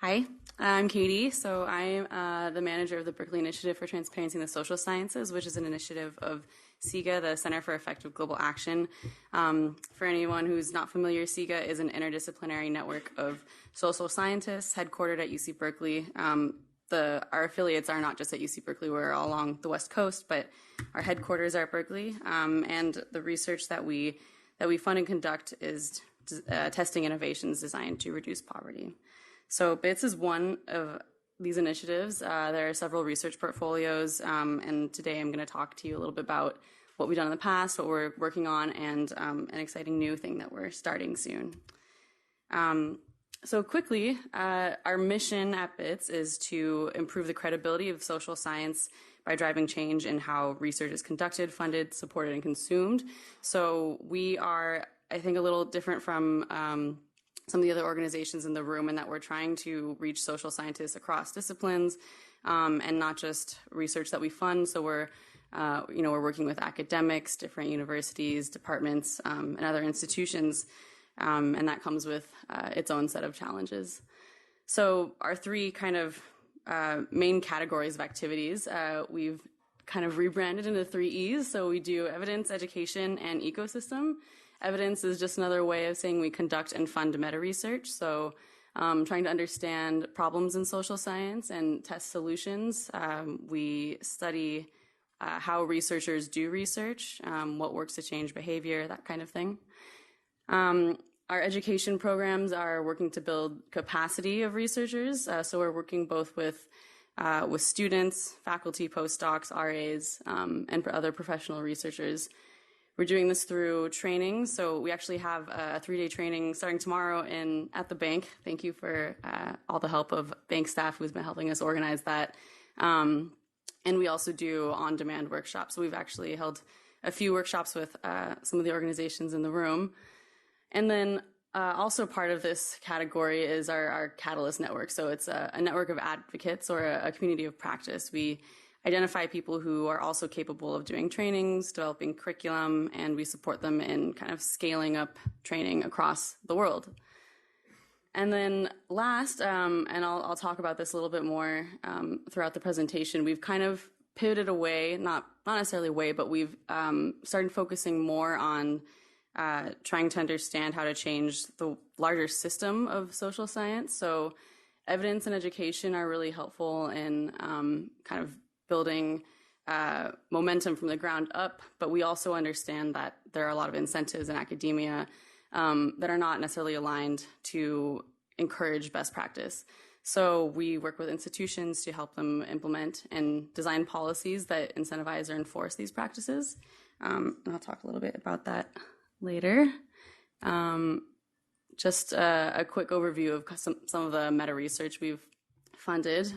Hi, I'm Katie. So I'm the manager of the Berkeley Initiative for Transparency in the Social Sciences, which is an initiative of CIGA, the Center for Effective Global Action. For anyone who's not familiar, CIGA is an interdisciplinary network of social scientists headquartered at UC Berkeley. Our affiliates are not just at UC Berkeley, we're all along the West Coast, but our headquarters are at Berkeley. And the research that we fund and conduct is testing innovations designed to reduce poverty. So BITSS is one of these initiatives. There are several research portfolios, and today I'm going to talk to you a little bit about what we've done in the past, what we're working on, and an exciting new thing that we're starting soon. So quickly, our mission at BITSS is to improve the credibility of social science by driving change in how research is conducted, funded, supported, and consumed. So we are, I think, a little different from some of the other organizations in the room, and that we're trying to reach social scientists across disciplines, and not just research that we fund. So we're working with academics, different universities, departments, and other institutions, and that comes with its own set of challenges. So our three kind of main categories of activities, we've kind of rebranded into 3 E's. So we do evidence, education, and ecosystem. Evidence is just another way of saying we conduct and fund meta-research. So trying to understand problems in social science and test solutions. We study how researchers do research, what works to change behavior, that kind of thing. Our education programs are working to build capacity of researchers. So we're working both with students, faculty, postdocs, RAs, and for other professional researchers. We're doing this through training. So we actually have a 3-day training starting tomorrow at the bank. Thank you for all the help of bank staff who's been helping us organize that. And we also do on-demand workshops. So we've actually held a few workshops with some of the organizations in the room. And then also part of this category is our Catalyst network. So it's a network of advocates or a community of practice. We identify people who are also capable of doing trainings, developing curriculum, and we support them in kind of scaling up training across the world. And then last, and I'll talk about this a little bit more throughout the presentation, we've kind of pivoted away, not necessarily away, but we've started focusing more on trying to understand how to change the larger system of social science. So evidence and education are really helpful in kind of building momentum from the ground up, but we also understand that there are a lot of incentives in academia that are not necessarily aligned to encourage best practice. So we work with institutions to help them implement and design policies that incentivize or enforce these practices. And I'll talk a little bit about that later. Just a quick overview of some of the meta research we've funded.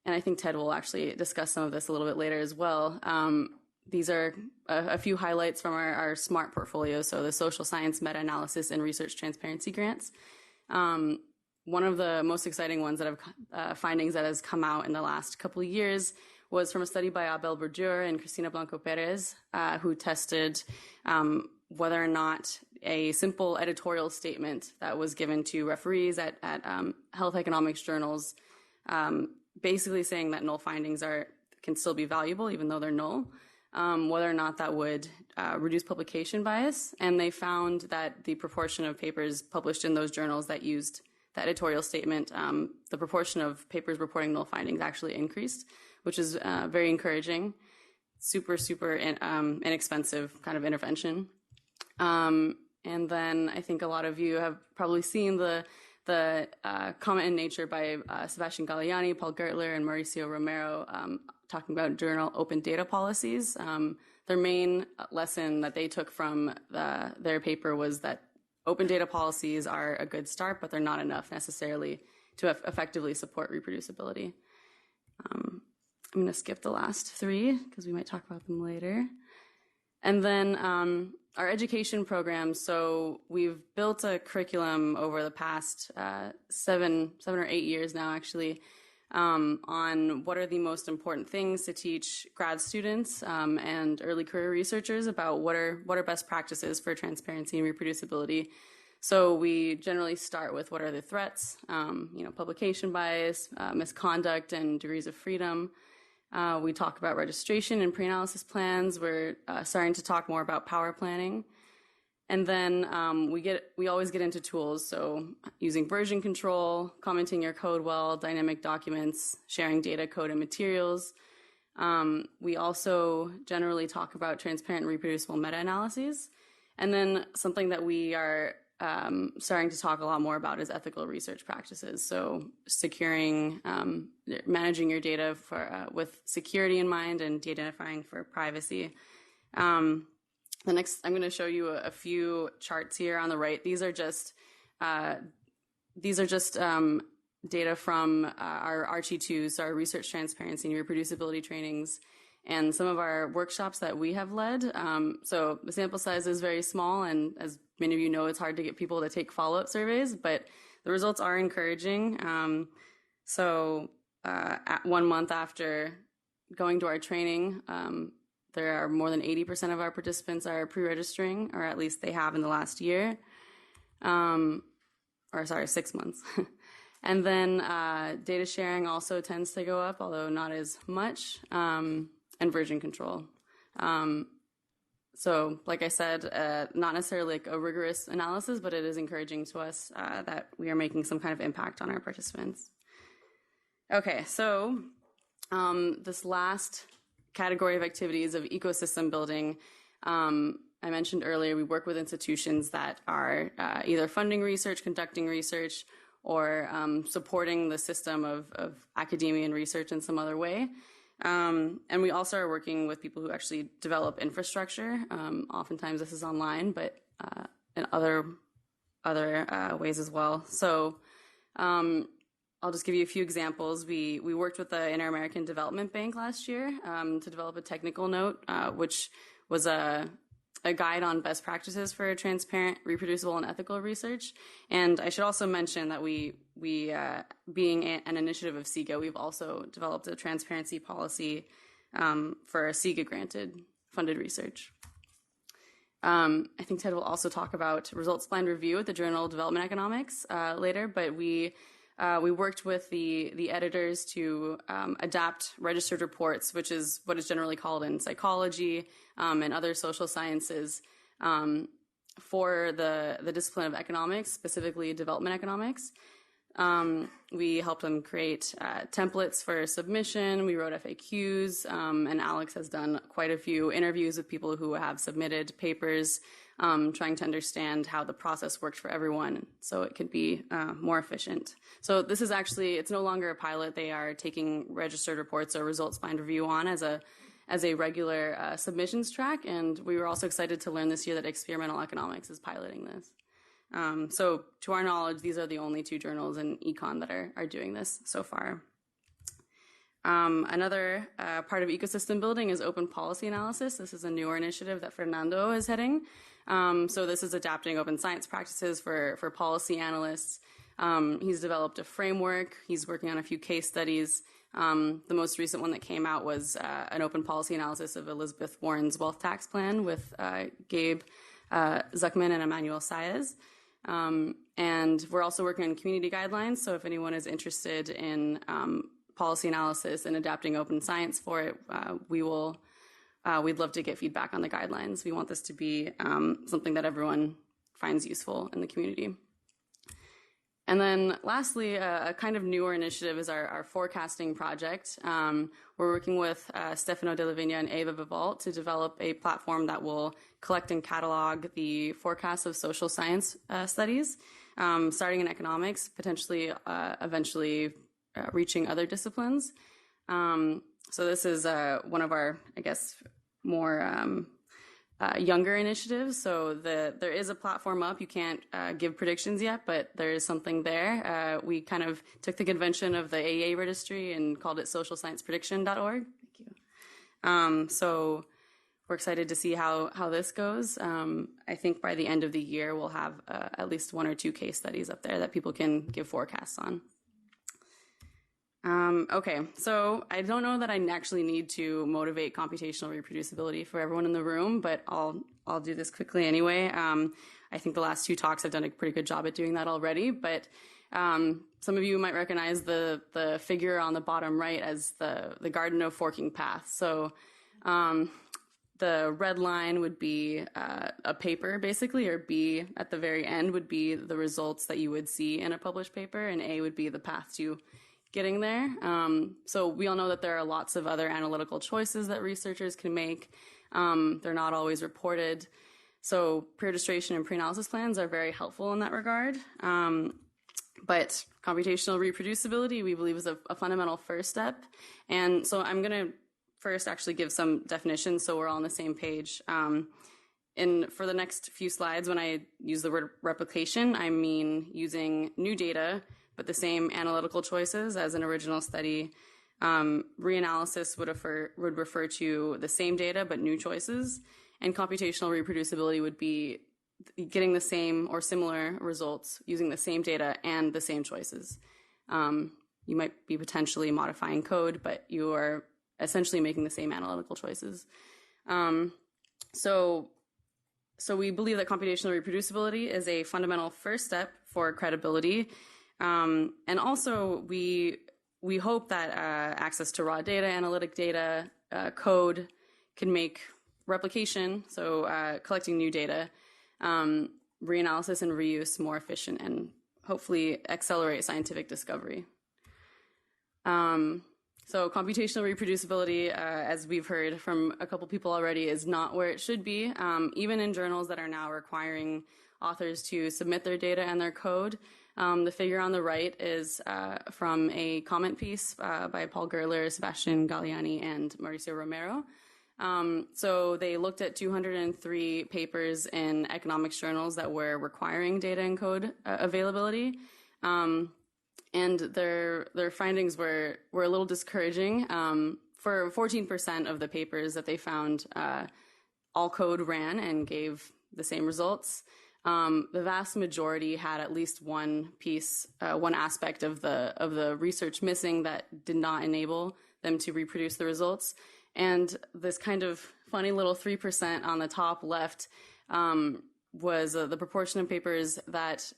And I think Ted will actually discuss some of this a little bit later as well. These are a few highlights from our SMART portfolio, so the Social Science Meta-Analysis and Research Transparency Grants. One of the most exciting ones that have findings that has come out in the last couple of years was from a study by Abel Bourdieu and Cristina Blanco Perez, who tested whether or not a simple editorial statement that was given to referees at health economics journals, basically saying that null findings can still be valuable even though they're null, whether or not that would reduce publication bias. And they found that the proportion of papers published in those journals that used the editorial statement, the proportion of papers reporting null findings actually increased, which is very encouraging. Super inexpensive kind of intervention. And then I think a lot of you have probably seen the comment in Nature by Sebastian Galiani, Paul Gertler, and Mauricio Romero talking about journal open data policies. Their main lesson that they took from their paper was that open data policies are a good start, but they're not enough necessarily to effectively support reproducibility. I'm going to skip the last 3 because we might talk about them later. And then our education program. So we've built a curriculum over the past 7 or 8 years now, actually, on what are the most important things to teach grad students and early career researchers about what are best practices for transparency and reproducibility. So we generally start with what are the threats, publication bias, misconduct, and degrees of freedom. We talk about registration and pre-analysis plans. We're starting to talk more about power planning. And then we always get into tools, so using version control, commenting your code well, dynamic documents, sharing data, code, and materials. We also generally talk about transparent and reproducible meta-analyses. And then something that we are starting to talk a lot more about is ethical research practices. So securing, managing your data with security in mind and de-identifying for privacy. I'm going to show you a few charts here on the right. These are just data from our RT2s, so our research transparency and reproducibility trainings, and some of our workshops that we have led. So the sample size is very small, and as many of you know, it's hard to get people to take follow-up surveys, but the results are encouraging. At 1 month after going to our training, there are more than 80% of our participants are pre-registering, or at least they have in the last year. 6 months. And then data sharing also tends to go up, although not as much, and version control. So like I said, not necessarily like a rigorous analysis, but it is encouraging to us that we are making some kind of impact on our participants. Okay, so this last category of activities of ecosystem building, I mentioned earlier, we work with institutions that are either funding research, conducting research, or supporting the system of academia and research in some other way. And we also are working with people who actually develop infrastructure. Oftentimes this is online, but in other ways as well. So I'll just give you a few examples. We worked with the Inter-American Development Bank last year to develop a technical note, which was a guide on best practices for transparent, reproducible, and ethical research. And I should also mention that we being an initiative of SIGA, we've also developed a transparency policy for SIGA-granted funded research. I think Ted will also talk about results-blind review at the Journal of Development Economics later, but we worked with the editors to adapt registered reports, which is what is generally called in psychology and other social sciences, for the discipline of economics, specifically development economics. We helped them create templates for submission. We wrote FAQs, and Alex has done quite a few interviews with people who have submitted papers, trying to understand how the process worked for everyone so it could be more efficient. So this is actually, it's no longer a pilot. They are taking registered reports or results-blind review on as a regular submissions track, and we were also excited to learn this year that experimental economics is piloting this. So to our knowledge, these are the only 2 journals in econ that are doing this so far. Another part of ecosystem building is open policy analysis. This is a newer initiative that Fernando is heading. So this is adapting open science practices for policy analysts. He's developed a framework. He's working on a few case studies. The most recent one that came out was an open policy analysis of Elizabeth Warren's wealth tax plan with Gabe Zuckman and Emmanuel Saez. And we're also working on community guidelines. So if anyone is interested in policy analysis and adapting open science for it, we'd love to get feedback on the guidelines. We want this to be something that everyone finds useful in the community. And then lastly, a kind of newer initiative is our forecasting project. We're working with Stefano Della Vigna and Eva Vivalt to develop a platform that will collect and catalog the forecasts of social science studies, starting in economics, potentially eventually reaching other disciplines. So this is one of our, I guess, more younger initiatives. So there is a platform up. You can't give predictions yet, but there is something there. We kind of took the convention of the AA registry and called it socialscienceprediction.org. Thank you. So we're excited to see how this goes. I think by the end of the year, we'll have at least 1 or 2 case studies up there that people can give forecasts on. Okay, so I don't know that I actually need to motivate computational reproducibility for everyone in the room, but I'll do this quickly anyway. I think the last two talks have done a pretty good job at doing that already, but some of you might recognize the figure on the bottom right as the Garden of Forking Paths. So the red line would be a paper, basically, or B at the very end would be the results that you would see in a published paper, and A would be the path to getting there. So we all know that there are lots of other analytical choices that researchers can make. They're not always reported. So pre-registration and pre-analysis plans are very helpful in that regard. But computational reproducibility, we believe, is a fundamental first step. And so I'm going to first actually give some definitions so we're all on the same page. For the next few slides, when I use the word replication, I mean using new data, but the same analytical choices as an original study. Reanalysis would refer to the same data, but new choices. And computational reproducibility would be getting the same or similar results using the same data and the same choices. You might be potentially modifying code, but you are essentially making the same analytical choices. So we believe that computational reproducibility is a fundamental first step for credibility. And also we hope that access to raw data, analytic data, code can make replication, so collecting new data, reanalysis and reuse more efficient and hopefully accelerate scientific discovery. So computational reproducibility, as we've heard from a couple people already, is not where it should be, even in journals that are now requiring authors to submit their data and their code. The figure on the right is from a comment piece by Paul Gerler, Sebastian Galliani, and Mauricio Romero. So they looked at 203 papers in economics journals that were requiring data and code availability. And their findings were a little discouraging. For 14% of the papers that they found, all code ran and gave the same results. The vast majority had at least one piece, one aspect of the research missing that did not enable them to reproduce the results. And this kind of funny little 3% on the top left was the proportion of papers that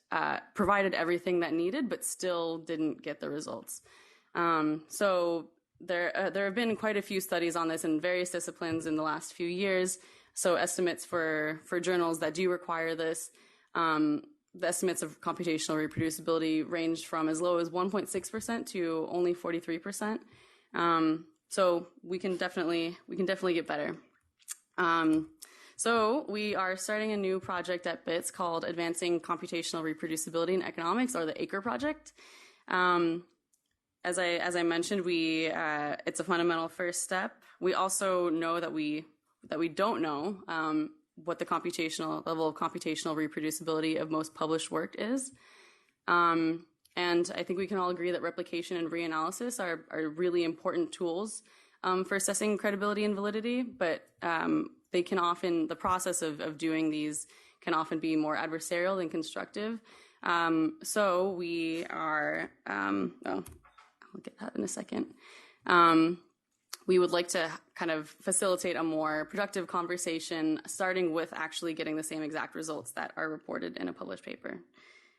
provided everything that needed but still didn't get the results. So there have been quite a few studies on this in various disciplines in the last few years. So estimates for journals that do require this, the estimates of computational reproducibility ranged from as low as 1.6% to only 43%. So we can definitely get better. So we are starting a new project at BITSS called Advancing Computational Reproducibility in Economics, or the ACRE project. As I mentioned, it's a fundamental first step. We also know that we don't know what the level of computational reproducibility of most published work is. And I think we can all agree that replication and reanalysis are really important tools for assessing credibility and validity, but they can often, the process of doing these can often be more adversarial than constructive. So we are, I'll get that in a second. We would like to kind of facilitate a more productive conversation, starting with actually getting the same exact results that are reported in a published paper.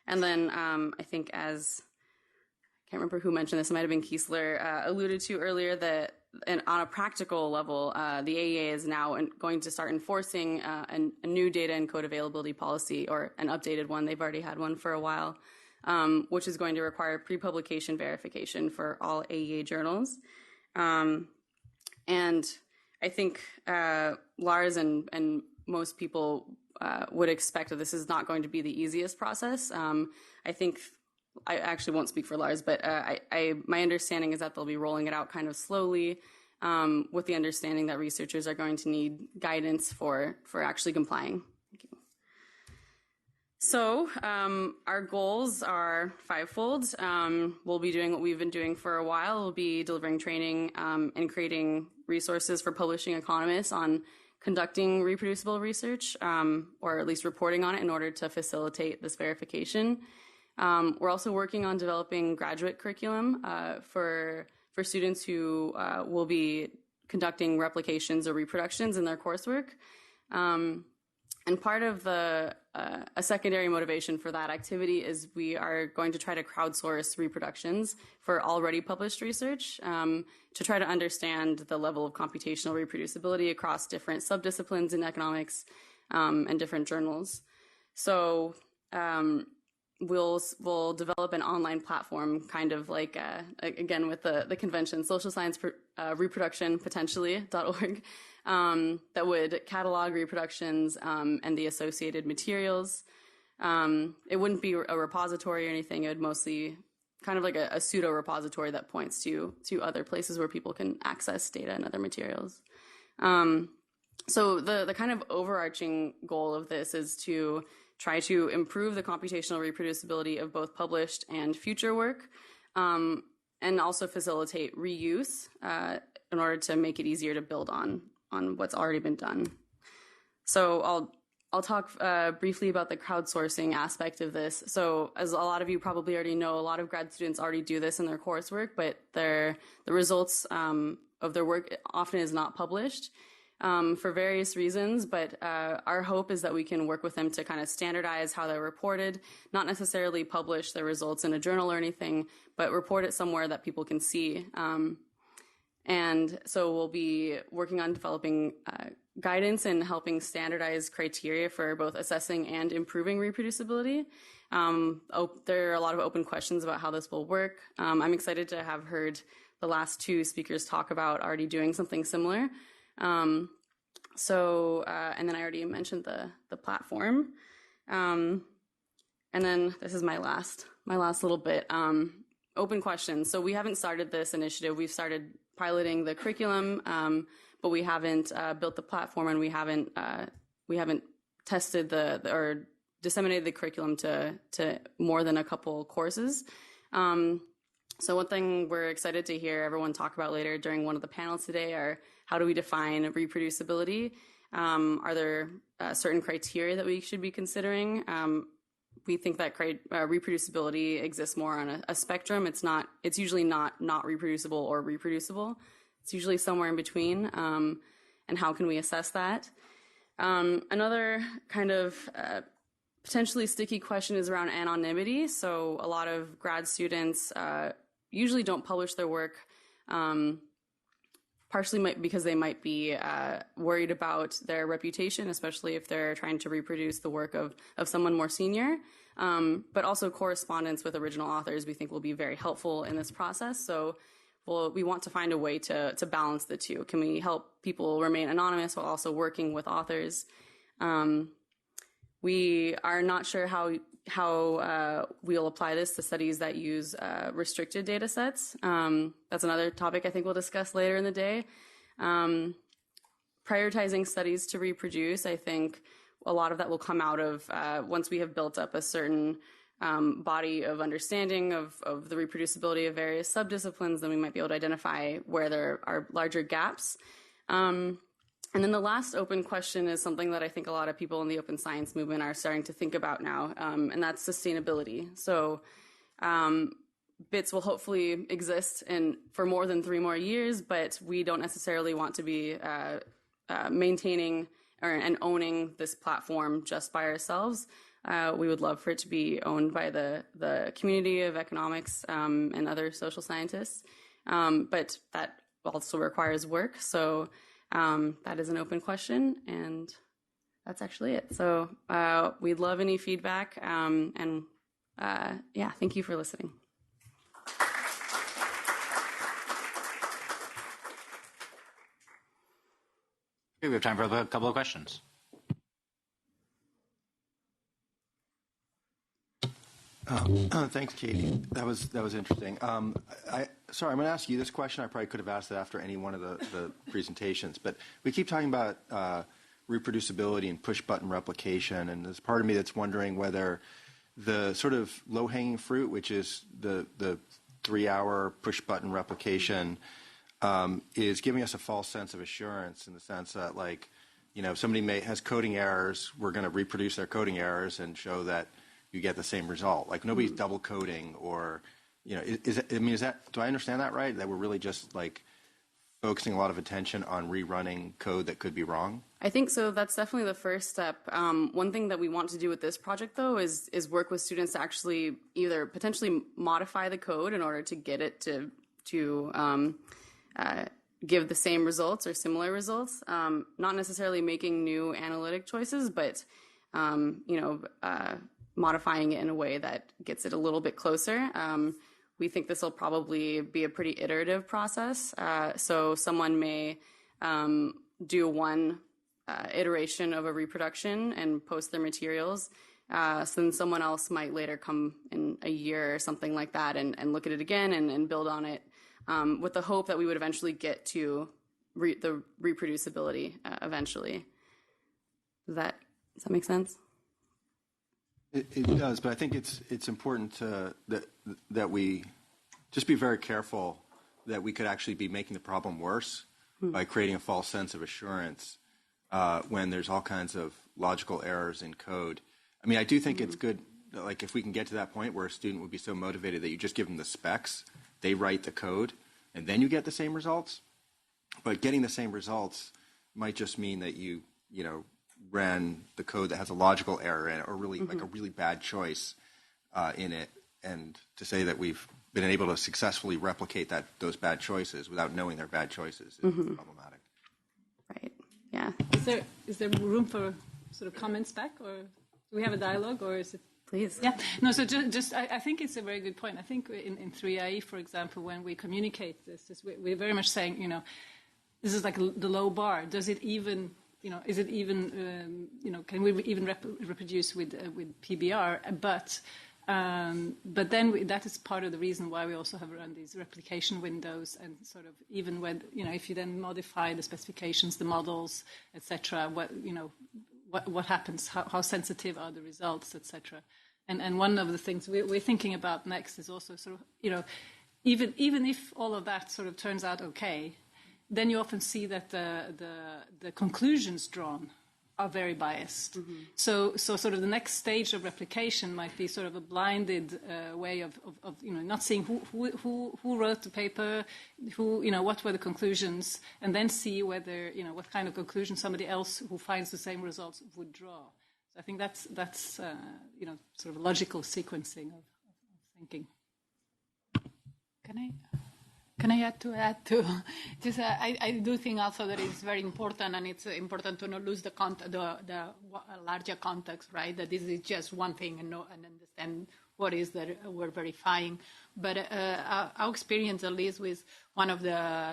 And then I think I can't remember who mentioned this, it might have been Kiesler, alluded to earlier that on a practical level, the AEA is now going to start enforcing a new data and code availability policy, or an updated one. They've already had one for a while, which is going to require pre-publication verification for all AEA journals. And I think Lars and most people would expect that this is not going to be the easiest process. I think I actually won't speak for Lars, but my understanding is that they'll be rolling it out kind of slowly, with the understanding that researchers are going to need guidance for actually complying. Thank you. So our goals are fivefold. We'll be doing what we've been doing for a while. We'll be delivering training and creating resources for publishing economists on conducting reproducible research, or at least reporting on it in order to facilitate this verification. We're also working on developing graduate curriculum for students who will be conducting replications or reproductions in their coursework. And part of a secondary motivation for that activity is we are going to try to crowdsource reproductions for already published research to try to understand the level of computational reproducibility across different subdisciplines in economics and different journals. So we'll develop an online platform, kind of like, again, with the convention, social science reproduction potentially.org, that would catalog reproductions and the associated materials. It wouldn't be a repository or anything. It would mostly kind of like a pseudo repository that points to other places where people can access data and other materials. So the kind of overarching goal of this is to try to improve the computational reproducibility of both published and future work, and also facilitate reuse in order to make it easier to build on what's already been done. So I'll talk briefly about the crowdsourcing aspect of this. So as a lot of you probably already know, a lot of grad students already do this in their coursework, but the results of their work often is not published for various reasons. But our hope is that we can work with them to kind of standardize how they're reported, not necessarily publish their results in a journal or anything, but report it somewhere that people can see. And so we'll be working on developing guidance and helping standardize criteria for both assessing and improving reproducibility. There are a lot of open questions about how this will work. I'm excited to have heard the last two speakers talk about already doing something similar. And then I already mentioned the platform. And then this is my last little bit. Open questions. So we haven't started this initiative. We've started piloting the curriculum, but we haven't built the platform, and we haven't tested or disseminated the curriculum to more than a couple courses. So one thing we're excited to hear everyone talk about later during one of the panels today are how do we define reproducibility? Are there certain criteria that we should be considering? We think that reproducibility exists more on a spectrum. It's usually not reproducible or reproducible. It's usually somewhere in between. And how can we assess that? Another kind of potentially sticky question is around anonymity. So a lot of grad students usually don't publish their work, partially because they might be worried about their reputation, especially if they're trying to reproduce the work of someone more senior. But also correspondence with original authors we think will be very helpful in this process. So we want to find a way to balance the two. Can we help people remain anonymous while also working with authors? We are not sure how we'll apply this to studies that use restricted data sets. That's another topic I think we'll discuss later in the day. Prioritizing studies to reproduce, I think a lot of that will come out of once we have built up a certain body of understanding of the reproducibility of various subdisciplines, then we might be able to identify where there are larger gaps. And then the last open question is something that I think a lot of people in the open science movement are starting to think about now, and that's sustainability. So BITSS will hopefully exist for more than 3 more years, but we don't necessarily want to be maintaining and owning this platform just by ourselves. We would love for it to be owned by the community of economics and other social scientists, but that also requires work. So that is an open question, and that's actually it. So we'd love any feedback, and thank you for listening. Okay, we have time for a couple of questions. Thanks, Katie. That was interesting. Sorry, I'm going to ask you this question. I probably could have asked it after any one of the presentations, but we keep talking about reproducibility and push-button replication, and there's part of me that's wondering whether the sort of low-hanging fruit, which is the 3-hour push-button replication, is giving us a false sense of assurance in the sense that, like, if somebody has coding errors, we're going to reproduce their coding errors and show that you get the same result. Like nobody's double coding, or do I understand that right? That we're really just like focusing a lot of attention on rerunning code that could be wrong? I think so. That's definitely the first step. One thing that we want to do with this project, though, is work with students to actually either potentially modify the code in order to get it to give the same results or similar results. Not necessarily making new analytic choices, but modifying it in a way that gets it a little bit closer. We think this will probably be a pretty iterative process. So someone may do one iteration of a reproduction and post their materials. So then someone else might later come in a year or something like that and look at it again and build on it with the hope that we would eventually get to the reproducibility eventually. Does that make sense? It does, but I think it's important that we just be very careful that we could actually be making the problem worse by creating a false sense of assurance when there's all kinds of logical errors in code. I mean, I do think it's good, like if we can get to that point where a student would be so motivated that you just give them the specs, they write the code, and then you get the same results. But getting the same results might just mean that you ran the code that has a logical error in it, or really like a really bad choice in it, and to say that we've been able to successfully replicate those bad choices without knowing they're bad choices is problematic. Right. Yeah. Is there room for sort of comments back, or do we have a dialogue, or is it? Please. Yeah. No. So I think it's a very good point. I think in 3IE, for example, when we communicate this we're very much saying, this is like the low bar. Does it even is it even, can we even reproduce with PBR? But then that is part of the reason why we also have run these replication windows, and sort of even when, if you then modify the specifications, the models, etc., what happens, how sensitive are the results, etc. And one of the things we're thinking about next is also sort of, even if all of that sort of turns out okay, then you often see that the conclusions drawn are very biased. So sort of the next stage of replication might be sort of a blinded way of not seeing who wrote the paper, what were the conclusions, and then see whether what kind of conclusion somebody else who finds the same results would draw. So I think that's sort of logical sequencing of thinking. Can I add to just I do think also that it's very important, and it's important to not lose the larger context, right? That this is just one thing, and understand what is that we're verifying. But our experience, at least with one of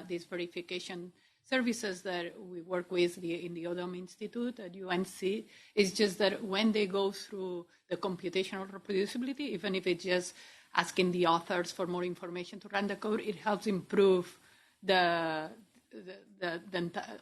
these verification services that we work with in the Odom Institute at UNC, is just that when they go through the computational reproducibility, even if it's just asking the authors for more information to run the code, it helps improve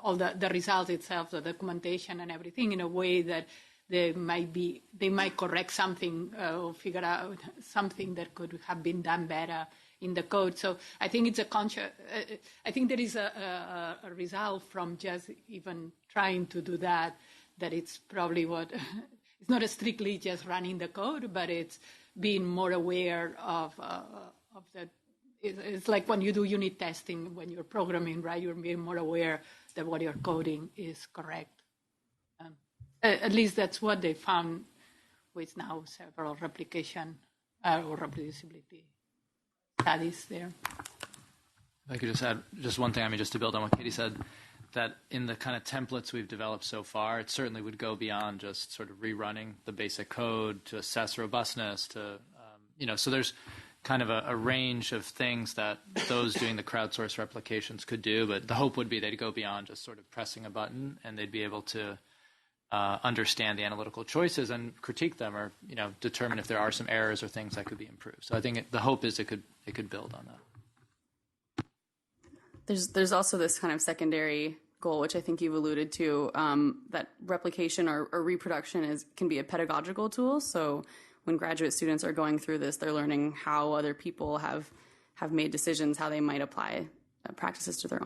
all the results itself, the documentation and everything, in a way that they might correct something or figure out something that could have been done better in the code. So I think it's I think there is a result from just even trying to do that it's probably it's not strictly just running the code, but it's being more aware of that. It's like when you do unit testing, when you're programming, right? You're being more aware that what you're coding is correct. At least that's what they found with now several replication or reproducibility studies there. If I could just add just one thing, just to build on what Katie said, that in the kind of templates we've developed so far, it certainly would go beyond just sort of rerunning the basic code to assess robustness, to, so there's kind of a range of things that those doing the crowdsourced replications could do, but the hope would be they'd go beyond just sort of pressing a button, and they'd be able to understand the analytical choices and critique them, or, determine if there are some errors or things that could be improved. So I think the hope is it could build on that. There's also this kind of secondary goal, which I think you've alluded to, that replication or reproduction can be a pedagogical tool. So when graduate students are going through this, they're learning how other people have made decisions, how they might apply practices to their own